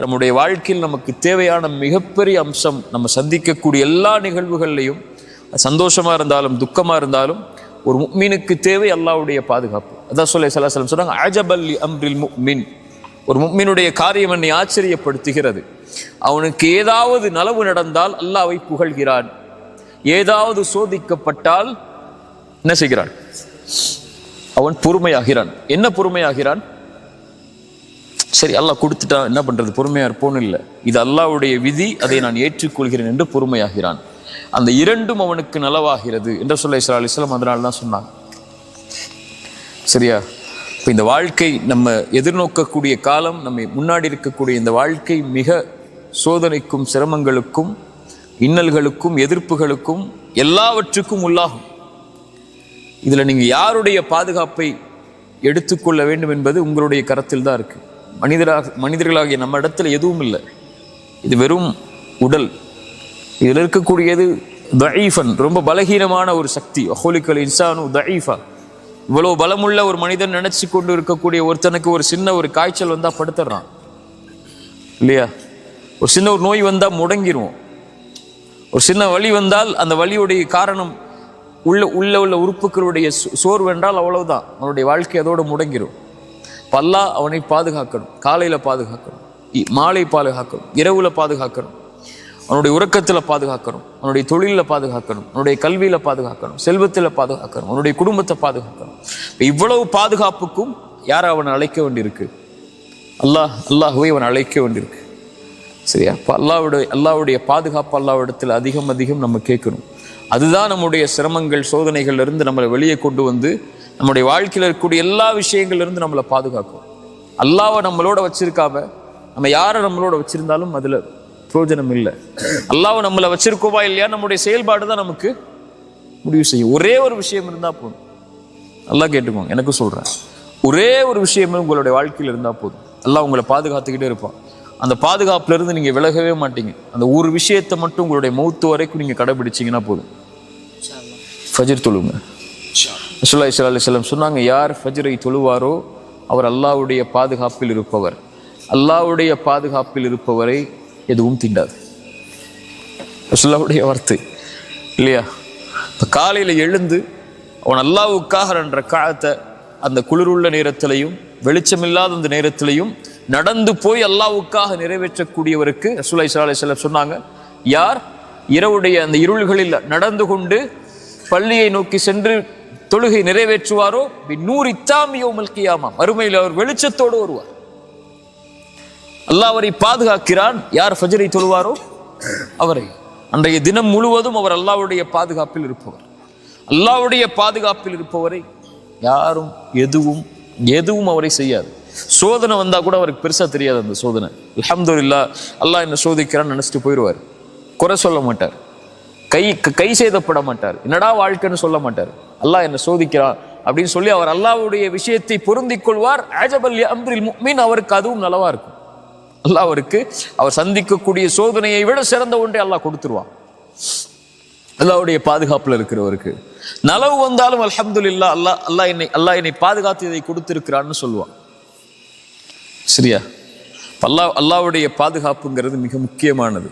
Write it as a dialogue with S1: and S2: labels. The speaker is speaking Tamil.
S1: நம்முடைய வாழ்க்கையில் நமக்கு தேவையான மிகப்பெரிய அம்சம், நம்ம சந்திக்கக்கூடிய எல்லா நிகழ்வுகள்லையும் சந்தோஷமா இருந்தாலும் துக்கமா இருந்தாலும் ஒரு முஃமினுக்கு தேவை அல்லாஹ்வுடைய பாதுகாப்பு. அதான் ஸல்லல்லாஹு அலைஹி வஸல்லம் சொன்னாங்க, அஜபல் லி அம்ரில் முஃமின், ஒரு முஃமினுடைய காரியம் என்னை ஆச்சரியப்படுத்துகிறது. அவனுக்கு ஏதாவது நலவு நடந்தால் அல்லாஹ்வை புகழ்கிறான், ஏதாவது சோதிக்கப்பட்டால் என்ன செய்கிறான்? அவன் பொறுமையாகிறான். என்ன பொறுமையாகிறான்? சரி அல்லாஹ் கொடுத்துட்டான், என்ன பண்றது, பொறுமையா இருப்போன்னு இல்லை, இது அல்லாஹ்வுடைய விதி, அதை நான் ஏற்றுக்கொள்கிறேன் என்று பொறுமையாகிறான். அந்த இரண்டும் அவனுக்கு நலவாகிறது என்று ஸல்லல்லாஹு அலைஹி வஸல்லம் அதனால தான் சொன்னாங்க. சரியா? இப்போ இந்த வாழ்க்கை நம்ம எதிர்நோக்கக்கூடிய காலம், நம்ம முன்னாடி இருக்கக்கூடிய இந்த வாழ்க்கை மிக சோதனைக்கும் சிரமங்களுக்கும் இன்னல்களுக்கும் எதிர்ப்புகளுக்கும் எல்லாவற்றுக்கும் உள்ளாகும். இதுல நீங்க யாருடைய பாதுகாப்பை எடுத்துக்கொள்ள வேண்டும் என்பது உங்களுடைய கரத்தில் தான் இருக்கு. மனிதர்களாகிய நம்ம இடத்துல எதுவும் இல்லை, இது வெறும் உடல். இதில் இருக்கக்கூடியது தஈஃபன், ரொம்ப பலகீனமான ஒரு சக்தி. ஹுலிகல் இன்சானு தஈஃபா, இவ்வளவு பலமுள்ள ஒரு மனிதன் நினைச்சு கொண்டு இருக்கக்கூடிய ஒருத்தனுக்கு ஒரு சின்ன ஒரு காய்ச்சல் வந்தா படுத்துறான் இல்லையா? ஒரு சின்ன ஒரு நோய் வந்தா முடங்கிடுவோம். ஒரு சின்ன வலி வந்தால் அந்த வலியுடைய காரணம் உள்ள உறுப்புகளுடைய சோர்வு என்றால் அவ்வளவுதான், அவனுடைய வாழ்க்கை அதோடு முடங்கிடும். அல்லாஹ் அவனை பாதுகாக்கணும், காலையில பாதுகாக்கணும், மாலை பாதுகாக்கணும், இரவுல பாதுகாக்கணும், அவனுடைய உறக்கத்துல பாதுகாக்கணும், அவனுடைய தொழில பாதுகாக்கணும், அவனுடைய கல்வியில பாதுகாக்கணும், செல்வத்துல பாதுகாக்கணும், அவனுடைய குடும்பத்தை பாதுகாக்கணும். இவ்வளவு பாதுகாப்புக்கும் யாரை அவன் அழைக்க வேண்டியிருக்கு? அல்லாஹ்வை அவன் அழைக்க வேண்டியிருக்கு. சரியா? இப்போ அல்லாஹ்வுடைய பாதுகாப்பு அல்லாஹ்விடத்தில் அதிகம் அதிகம் நம்ம கேட்கணும். அதுதான் நம்முடைய சிரமங்கள் சோதனைகள்ல இருந்து நம்மளை வெளியே கொண்டு வந்து நம்முடைய வாழ்க்கையில் இருக்கக்கூடிய எல்லா விஷயங்கள்ல இருந்து நம்மளை பாதுகாக்கும். அல்லாஹ்வை நம்மளோட வச்சிருக்காம நம்ம யாரை நம்மளோட வச்சிருந்தாலும் அதுல பிரயோஜனம் இல்லை. அல்லாஹ்வை நம்மளை வச்சிருக்கோமா இல்லையா நம்முடைய செயல்பாடு தான் நமக்கு முடிவு செய்யும். ஒரே ஒரு விஷயம் இருந்தா போதும். அல்லாஹ் கேட்டுக்கோங்க, எனக்கு சொல்றேன், ஒரே ஒரு விஷயம் உங்களுடைய வாழ்க்கையில் இருந்தா போதும், அல்லாஹ் உங்களை பாதுகாத்துக்கிட்டே இருப்பான். அந்த பாதுகாப்புல இருந்து நீங்க விலகவே மாட்டீங்க. அந்த ஒரு விஷயத்தை மட்டும் உங்களுடைய மௌத்து வரைக்கும் நீங்க கடைபிடிச்சீங்கன்னா போதும். ஃபஜ்ர் தொழுங்க. ரசூலுல்லாஹி ஸல்லல்லாஹு அலைஹி வஸல்லம் சொன்னாங்க, யார் ஃபஜ்ரை தொழுவாரோ அவர் அல்லாஹ்வுடைய பாதுகாப்பில் இருப்பவர். அல்லாஹ்வுடைய பாதுகாப்பில் இருப்பவரை எதுவும் தீண்டாது. ரசூலுல்லாஹ்வுடைய வார்த்தை இல்லையா? இப்போ காலையில எழுந்து அவன் அல்லாஹ்வுக்காக என்ற காலத்தை அந்த குளிருள்ள நேரத்திலையும் வெளிச்சமில்லாத அந்த நேரத்திலையும் நடந்து போய் அல்லாஹ்வுக்காக நிறைவேற்றக்கூடியவருக்கு ரசூலுல்லாஹி ஸல்லல்லாஹு அலைஹி வஸல்லம் சொன்னாங்க, யார் இரவுடைய அந்த இருள்களில் நடந்து கொண்டு பள்ளியை நோக்கி சென்று தொழுகை நிறைவேற்றுவாரோ பின்னூர் இத்தாமி யௌமல் கியாமா, மறுமையில் அவர் வெளிச்சத்தோடு வருவார். அல்லாஹ் அவரை பாதுகாக்கிறான். யார் ஃபஜ்ரை தொழுவாரோ அவரை, அன்றைய தினம் முழுவதும் அவர் அல்லாஹ்வுடைய பாதுகாப்பில் இருப்பவர். அல்லாஹ்வுடைய பாதுகாப்பில் இருப்பவரை யாரும் எதுவும் அவரை செய்யாது. சோதனை வந்தா கூட அவருக்கு பெருசா தெரியாது. அந்த சோதனை அல்ஹம்துலில்லாஹ் அல்லாஹ் என்ன சோதிக்கிறான்னு நினைச்சிட்டு போயிடுவார். குறை சொல்ல மாட்டார், கை சேதப்பட மாட்டார், என்னடா வாழ்க்கைன்னு சொல்ல மாட்டார். அல்லாஹ் என்ன சோதிக்கிறான் அப்படின்னு சொல்லி அவர் அல்லாஹ்வுடைய விஷயத்தை பொருந்திக் கொள்வார். அஜபல் அம்ரில் முஃமின், அவருக்கு அதுவும் நலவா இருக்கும். அல்லாஹ் அவருக்கு அவர் சந்திக்கக்கூடிய சோதனையை விட சிறந்த ஒன்றை அல்லாஹ் கொடுத்துருவான். அல்லாஹ்வுடைய பாதுகாப்புல இருக்கிறவருக்கு நலவு வந்தாலும் அல்ஹம்துலில்லாஹ் அல்லாஹ் என்னை பாதுகாத்து இதை கொடுத்திருக்கிறான்னு சொல்லுவான். சரியா? அல்லாஹ்வுடைய பாதுகாப்புங்கிறது மிக முக்கியமானது.